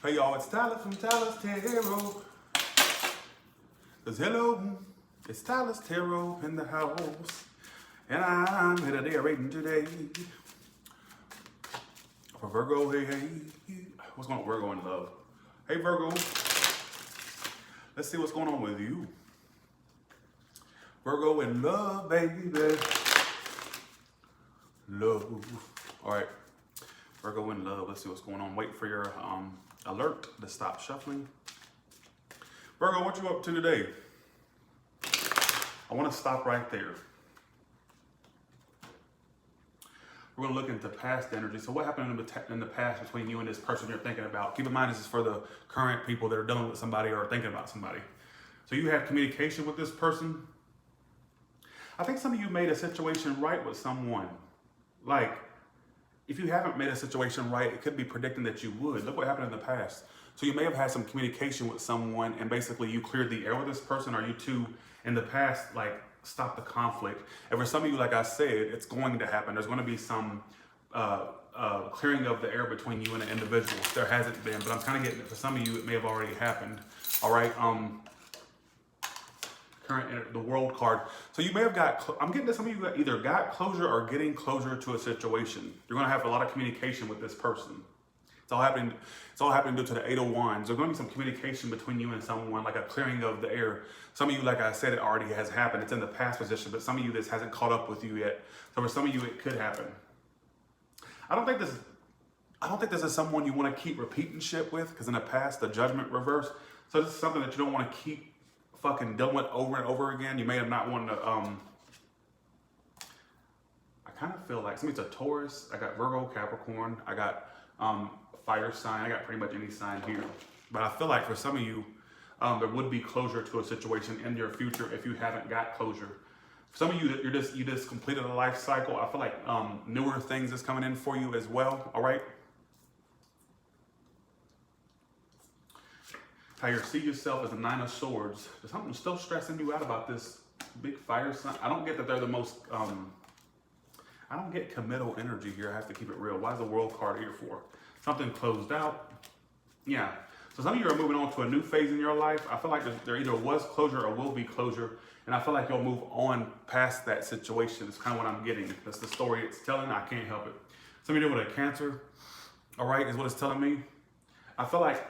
Hey y'all, it's Tyler from Tyler's Tarot. Cause hello, it's Tyler's Tarot in the house. And I'm here today rating today for Virgo. Hey. What's going on, Virgo in love? Hey Virgo, let's see what's going on with you. Virgo in love, baby. Love. All right, Virgo in love. Let's see what's going on. Wait for your alert to stop shuffling. Virgo, what you up to today? I want to stop right there. We're going to look into past energy. So what happened in the past between you and this person you're thinking about? Keep in mind, this is for the current people that are dealing with somebody or thinking about somebody. So you have communication with this person. I think some of you made a situation right with someone. Like, if you haven't made a situation right, it could be predicting that you would. Look what happened in the past. So you may have had some communication with someone and basically you cleared the air with this person, or you two in the past, like, stop the conflict. And for some of you, like I said, it's going to happen. There's going to be some clearing of the air between you and an individual. There hasn't been, but I'm kind of getting it. For some of you, it may have already happened. All right. The World card. So you may have I'm getting that some of you either got closure or getting closure to a situation. You're going to have a lot of communication with this person. It's all happening due to the Eight of Wands. There's going to be some communication between you and someone, like a clearing of the air. Some of you, like I said, it already has happened. It's in the past position, but some of you, this hasn't caught up with you yet. So for some of you, it could happen. I don't think this is someone you want to keep repeating shit with, because in the past, the Judgment reversed. So this is something that you don't want to keep fucking dealing with over and over again. You may have not wanted to, I kind of feel like, somebody's a Taurus. I got Virgo, Capricorn. I got fire sign. I got pretty much any sign here. But I feel like for some of you, there would be closure to a situation in your future if you haven't got closure. For some of you, that you just completed a life cycle. I feel like newer things is coming in for you as well. All right. How you see yourself as a Nine of Swords. There's something still stressing you out about this big fire sign. I don't get that they're the most, I don't get committal energy here. I have to keep it real. Why is the World card here for? Something closed out. Yeah. So some of you are moving on to a new phase in your life. I feel like there either was closure or will be closure. And I feel like you'll move on past that situation. It's kind of what I'm getting. That's the story it's telling. I can't help it. Some of you with a Cancer, all right, is what it's telling me. I feel like,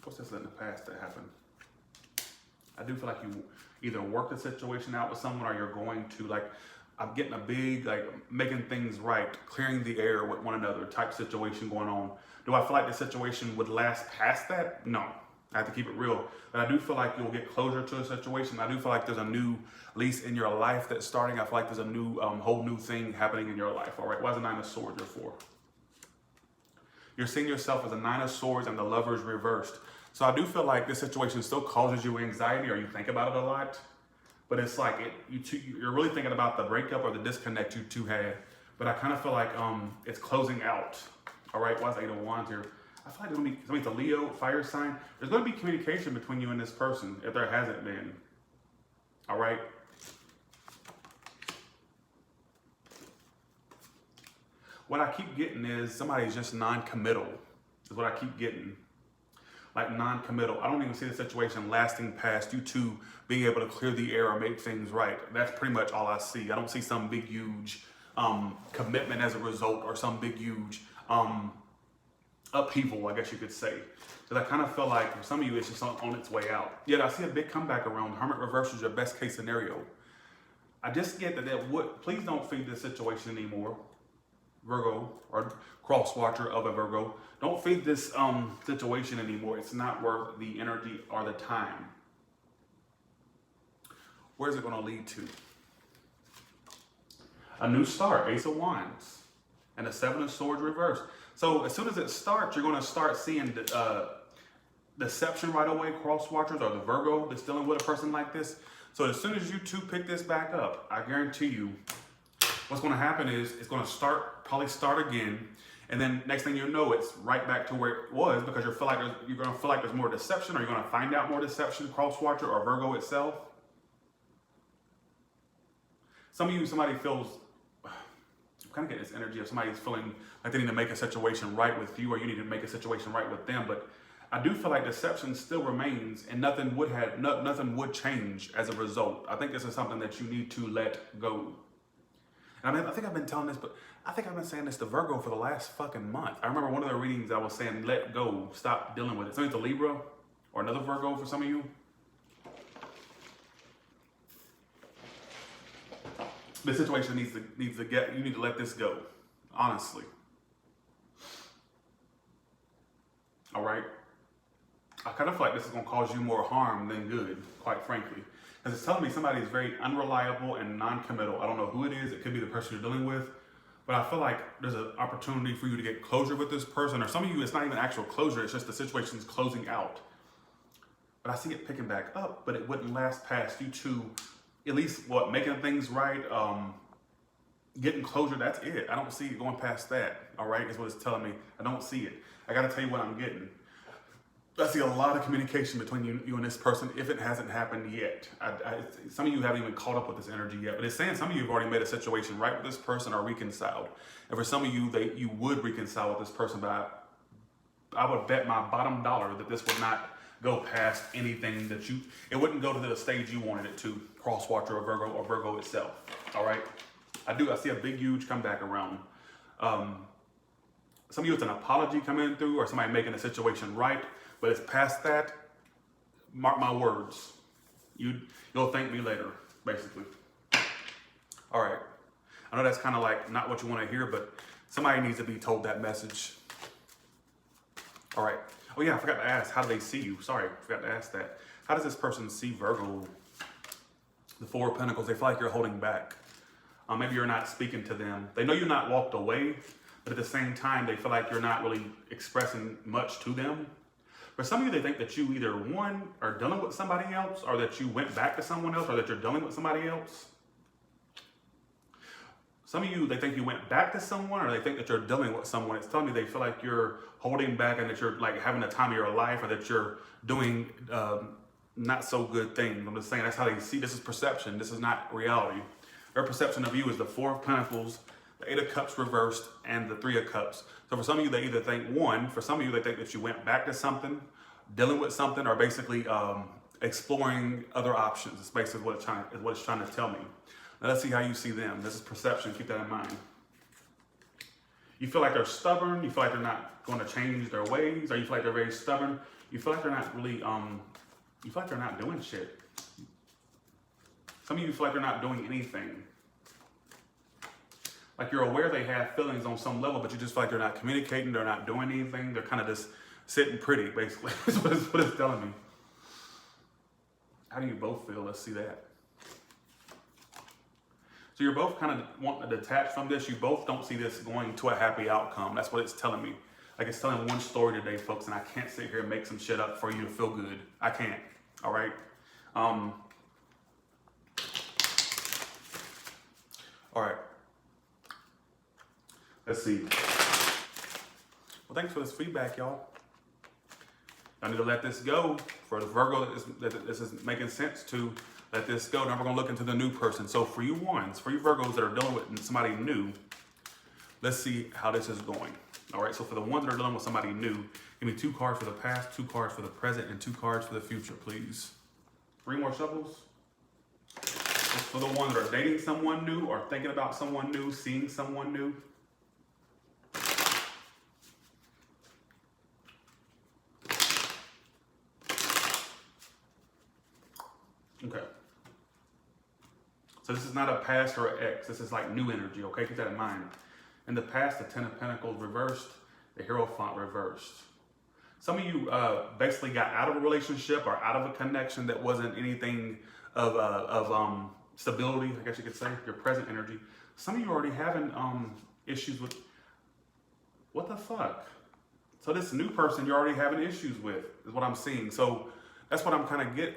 what's this in the past that happened? I do feel like you either worked the situation out with someone, or you're going to, like, I'm getting a big, like, making things right, clearing the air with one another type situation going on. Do I feel like the situation would last past that? No. I have to keep it real. But I do feel like you'll get closure to a situation. I do feel like there's a new lease in your life that's starting. I feel like there's a new, whole new thing happening in your life. All right, why is the Nine of Swords here for? You're seeing yourself as a Nine of Swords and the Lovers reversed. So I do feel like this situation still causes you anxiety, or you think about it a lot. But it's like you're really thinking about the breakup or the disconnect you two had. But I kind of feel like it's closing out. All right, why is Eight of Wands here? I feel like there's going to be, somebody's a Leo, fire sign. There's going to be communication between you and this person if there hasn't been. All right. What I keep getting is somebody's just non-committal, is what I keep getting. Like non-committal. I don't even see the situation lasting past you two being able to clear the air or make things right. That's pretty much all I see. I don't see some big, huge commitment as a result, or some big, huge upheaval, I guess you could say. So I kind of feel like for some of you, it's just on its way out. Yet I see a big comeback around. Hermit reverse is your best case scenario. I just get that please don't feed this situation anymore, Virgo, or cross watcher of a Virgo. Don't feed this situation anymore. It's not worth the energy or the time. Where's it going to lead to? A new start, Ace of Wands, and a Seven of Swords reversed. So as soon as it starts, you're going to start seeing deception right away, cross watchers, or the Virgo that's dealing with a person like this. So as soon as you two pick this back up, I guarantee you, what's going to happen is it's going to probably start again. And then next thing you know, it's right back to where it was, because you're going to feel like there's more deception, or you're going to find out more deception, cross watcher or Virgo itself. Some of you, somebody feels, I'm kind of getting this energy of somebody's feeling like they need to make a situation right with you, or you need to make a situation right with them. But I do feel like deception still remains, and nothing would change as a result. I think this is something that you need to let go. And I think I've been telling this, but I think I've been saying this to Virgo for the last fucking month. I remember one of the readings I was saying, let go, stop dealing with it. So it's a Libra or another Virgo for some of you. The situation needs to get, you need to let this go, honestly. All right? I kind of feel like this is going to cause you more harm than good, quite frankly. Because it's telling me somebody is very unreliable and non-committal. I don't know who it is. It could be the person you're dealing with. But I feel like there's an opportunity for you to get closure with this person. Or some of you, it's not even actual closure. It's just the situation's closing out. But I see it picking back up, but it wouldn't last past you two. At least, making things right, getting closure, that's it. I don't see it going past that, all right, is what it's telling me. I don't see it. I got to tell you what I'm getting. I see a lot of communication between you and this person if it hasn't happened yet. Some of you haven't even caught up with this energy yet, but it's saying some of you have already made a situation right with this person or reconciled. And for some of you, you would reconcile with this person, but I would bet my bottom dollar that this would not go past anything that it wouldn't go to the stage you wanted it to, cross watcher or Virgo itself, all right? I see a big, huge comeback around. Some of you, it's an apology coming through or somebody making a situation right, but it's past that. Mark my words. You'll thank me later, basically. All right. I know that's kind of like not what you want to hear, but somebody needs to be told that message. All right. Oh yeah, I forgot to ask, how do they see you? Sorry, I forgot to ask that. How does this person see Virgo? The Four of Pentacles, they feel like you're holding back. Maybe you're not speaking to them. They know you're not walked away, but at the same time, they feel like you're not really expressing much to them. For some of you, they think that you either, one, are dealing with somebody else, or that you went back to someone else, or that you're dealing with somebody else. Some of you, they think you went back to someone, or they think that you're dealing with someone. It's telling me they feel like you're holding back and that you're like having the time of your life, or that you're doing not so good things. I'm just saying that's how they see. This is perception. This is not reality. Their perception of you is the Four of Pentacles, the Eight of Cups reversed, and the Three of Cups. So for some of you, they either think for some of you, they think that you went back to something, dealing with something, or basically exploring other options. It's basically what it's trying to tell me. Now let's see how you see them. This is perception. Keep that in mind. You feel like they're stubborn. You feel like they're not going to change their ways, or you feel like they're very stubborn. You feel like they're not really. You feel like they're not doing shit. Some of you feel like they're not doing anything. Like you're aware they have feelings on some level, but you just feel like they're not communicating. They're not doing anything. They're kind of just sitting pretty, basically. That's what it's telling me. How do you both feel? Let's see that. So you're both kind of wanting to detach from this. You both don't see this going to a happy outcome. That's what it's telling me. Like it's telling one story today, folks, and I can't sit here and make some shit up for you to feel good. I can't. All right. All right. Let's see. Well, thanks for this feedback, y'all. I need to let this go. For the Virgo that this is making sense to, let this go. Now we're going to look into the new person. So for you ones, for you Virgos that are dealing with somebody new, let's see how this is going. All right, so for the ones that are dealing with somebody new, give me 2 cards for the past, 2 cards for the present, and 2 cards for the future, please. 3 more shuffles. For the ones that are dating someone new or thinking about someone new, seeing someone new. Okay. So this is not a past or an ex. This is like new energy, okay? Keep that in mind. In the past, the Ten of Pentacles reversed, the Hierophant reversed. Some of you basically got out of a relationship or out of a connection that wasn't anything of stability, I guess you could say, your present energy. Some of you are already having issues with, what the fuck? So this new person you're already having issues with is what I'm seeing. So that's what I'm kind of getting.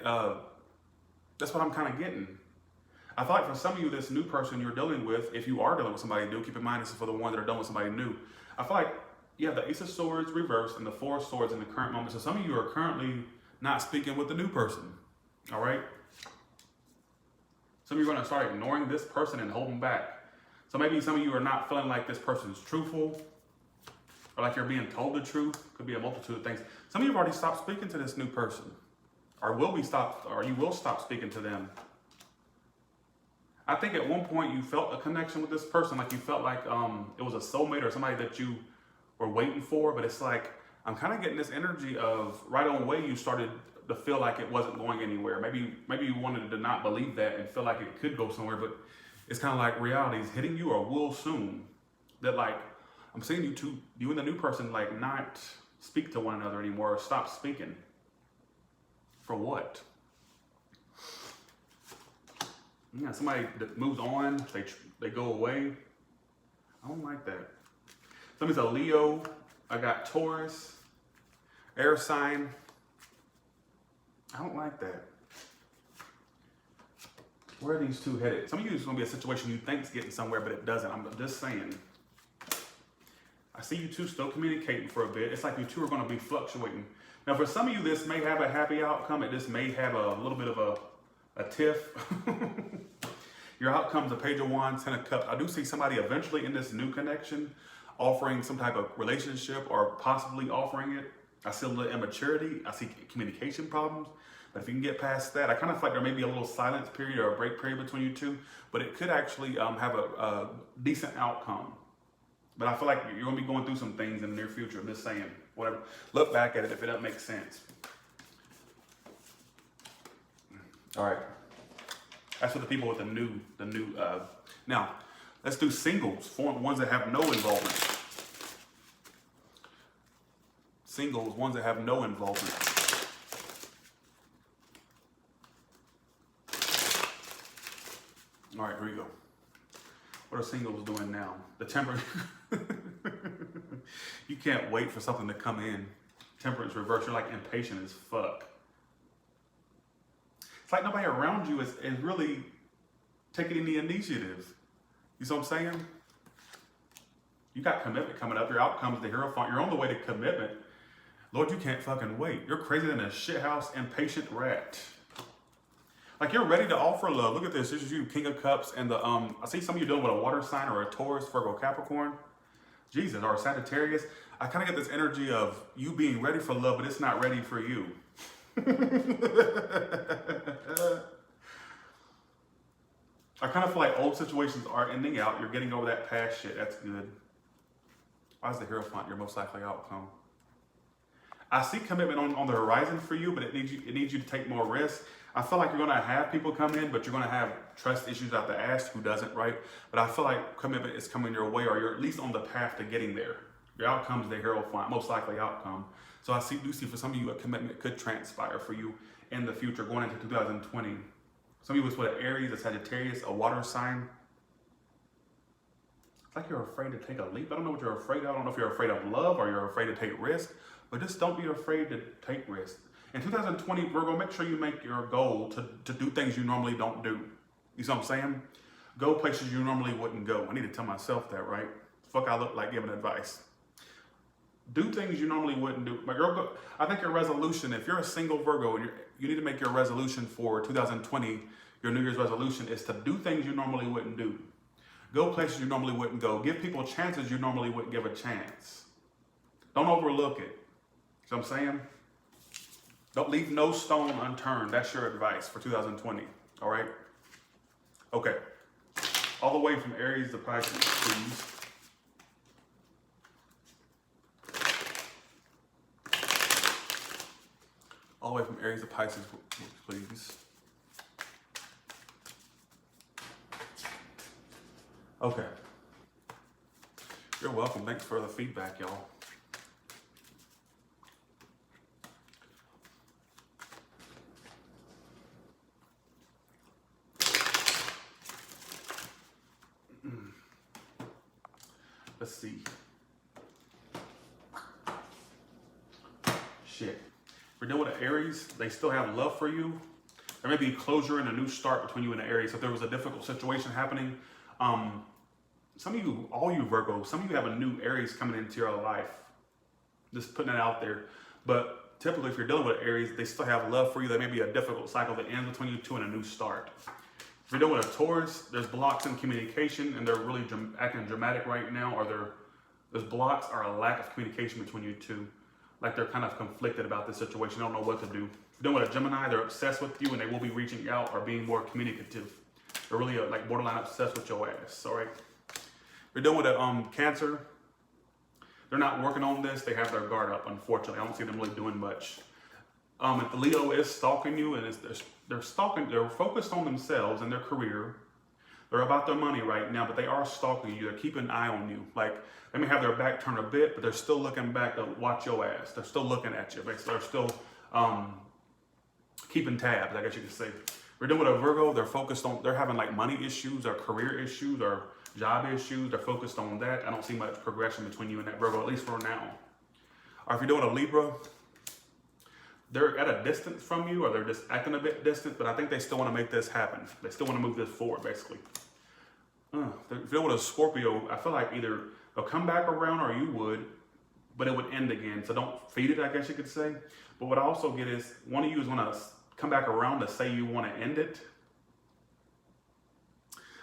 I feel like for some of you, this new person you're dealing with, if you are dealing with somebody new, keep in mind this is for the ones that are dealing with somebody new. I feel like you have the Ace of Swords reversed and the Four of Swords in the current moment. So some of you are currently not speaking with the new person, all right? Some of you are going to start ignoring this person and holding back. So maybe some of you are not feeling like this person's truthful, or like you're being told the truth. Could be a multitude of things. Some of you have already stopped speaking to this new person, or you will stop speaking to them. I think at one point you felt a connection with this person, like you felt like it was a soulmate or somebody that you were waiting for, but it's like, I'm kind of getting this energy of right on way you started to feel like it wasn't going anywhere. Maybe you wanted to not believe that and feel like it could go somewhere, but it's kind of like reality is hitting you or will soon. That like, I'm seeing you and the new person like not speak to one another anymore or stop speaking. For what? Yeah, somebody that moves on, they go away. I don't like that. Somebody's a Leo. I got Taurus, air sign. I don't like that. Where are these two headed? Some of you, it's going to be a situation you think's getting somewhere, but it doesn't. I'm just saying. I see you two still communicating for a bit. It's like you two are going to be fluctuating. Now, for some of you, this may have a happy outcome. This may have a little bit of a tiff. Your outcome's a Page of Wands, Ten of Cups. I do see somebody eventually in this new connection offering some type of relationship or possibly offering it. I see a little immaturity. I see communication problems. But if you can get past that, I kind of feel like there may be a little silence period or a break period between you two, but it could actually have a decent outcome. But I feel like you're going to be going through some things in the near future. I'm just saying, whatever. Look back at it if it doesn't make sense. All right. That's for the people with the new. Now, let's do singles, ones that have no involvement. Singles, ones that have no involvement. All right, here we go. What are singles doing now? The temperance. You can't wait for something to come in. Temperance reverse. You're like impatient as fuck. It's like nobody around you is really taking any initiative. You see what I'm saying? You got commitment coming up. Your outcome's the Hierophant. You're on the way to commitment. Lord, you can't fucking wait. You're crazier than a shithouse impatient rat. Like you're ready to offer love. Look at this. This is you, King of Cups, and I see some of you dealing with a water sign or a Taurus, Virgo, Capricorn, Jesus, or a Sagittarius. I kind of get this energy of you being ready for love, but it's not ready for you. I kind of feel like old situations are ending out. You're getting over that past shit. That's good. Why is the Hierophant your most likely outcome? I see commitment on the horizon for you, but it needs you to take more risks. I feel like you're going to have people come in, but you're going to have trust issues out the ass. Who doesn't, right? But I feel like commitment is coming your way, or you're at least on the path to getting there. Your outcome is the Hierophant, most likely outcome. So I do see for some of you a commitment could transpire for you in the future, going into 2020. Some of you was with an Aries, a Sagittarius, a water sign. It's like you're afraid to take a leap. I don't know what you're afraid of. I don't know if you're afraid of love or you're afraid to take risks, but just don't be afraid to take risks. In 2020, Virgo, make sure you make your goal to do things you normally don't do. You see what I'm saying? Go places you normally wouldn't go. I need to tell myself that, right? Fuck, I look like giving advice. Do things you normally wouldn't do. I think your resolution, if you're a single Virgo, and you need to make your resolution for 2020, your New Year's resolution is to do things you normally wouldn't do. Go places you normally wouldn't go. Give people chances you normally wouldn't give a chance. Don't overlook it. See what I'm saying? Don't leave no stone unturned. That's your advice for 2020. All right? Okay. All the way from Aries to Pisces, please. All the way from Aries to Pisces, please. Okay. You're welcome. Thanks for the feedback, y'all. Let's see. Shit. If you're dealing with an Aries, they still have love for you. There may be closure and a new start between you and the Aries. If there was a difficult situation happening, some of you, all you Virgos, some of you have a new Aries coming into your life. Just putting it out there. But typically, if you're dealing with Aries, they still have love for you. There may be a difficult cycle that ends between you two and a new start. If you're dealing with a Taurus, there's blocks in communication and they're really acting dramatic right now, or those blocks are a lack of communication between you two. Like they're kind of conflicted about this situation, don't know what to do. If you're dealing with a Gemini, they're obsessed with you and they will be reaching out or being more communicative. They're really like borderline obsessed with your ass, all right? If you're dealing with a Cancer, they're not working on this. They have their guard up, unfortunately. I don't see them really doing much. If Leo is stalking you and they're focused on themselves and their career. They're about their money right now, but they are stalking you. They're keeping an eye on you. Like, they may have their back turned a bit, but they're still looking back to watch your ass. They're still looking at you. They're still keeping tabs, I guess you could say. We're dealing with a Virgo. They're having like money issues or career issues or job issues. They're focused on that. I don't see much progression between you and that Virgo, at least for now. Or if you're doing a Libra, they're at a distance from you, or they're just acting a bit distant, but I think they still want to make this happen. They still want to move this forward, basically. If you're dealing with a Scorpio, I feel like either they'll come back around or you would, but it would end again. So don't feed it, I guess you could say. But what I also get is one of you is going to come back around to say you want to end it.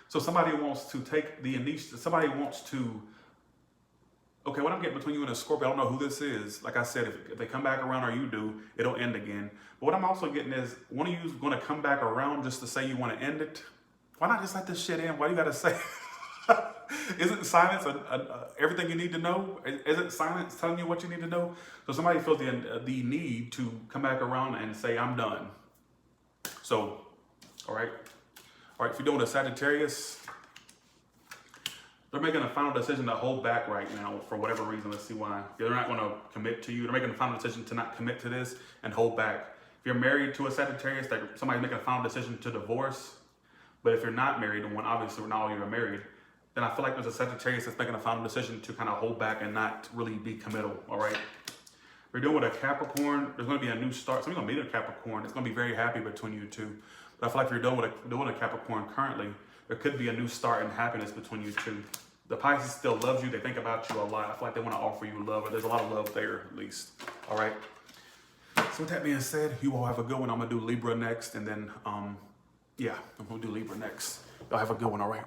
So somebody wants to take the initiative. Somebody wants to. Okay, what I'm getting between you and a Scorpio, I don't know who this is. Like I said, if they come back around or you do, it'll end again. But what I'm also getting is one of you is going to come back around just to say you want to end it. Why not just let this shit in? Why do you got to say? Isn't silence everything you need to know? Isn't silence telling you what you need to know? So somebody feels the need to come back around and say, I'm done. So, all right. If you're doing a Sagittarius, they're making a final decision to hold back right now for whatever reason. Let's see why. They're not going to commit to you. They're making a final decision to not commit to this and hold back. If you're married to a Sagittarius, somebody's making a final decision to divorce. But if you're not married to one, obviously we're not all you're married, then I feel like there's a Sagittarius that's making a final decision to kind of hold back and not really be committal, all right? If you're doing with a Capricorn, there's going to be a new start. Somebody's going to meet a Capricorn. It's going to be very happy between you two. But I feel like if you're doing a Capricorn currently, there could be a new start and happiness between you two. The Pisces still loves you. They think about you a lot. I feel like they want to offer you love, or there's a lot of love there at least, all right? So with that being said, you all have a good one. I'm going to do Libra next, and then, yeah, I'm going to do Libra next. Y'all have a good one, all right?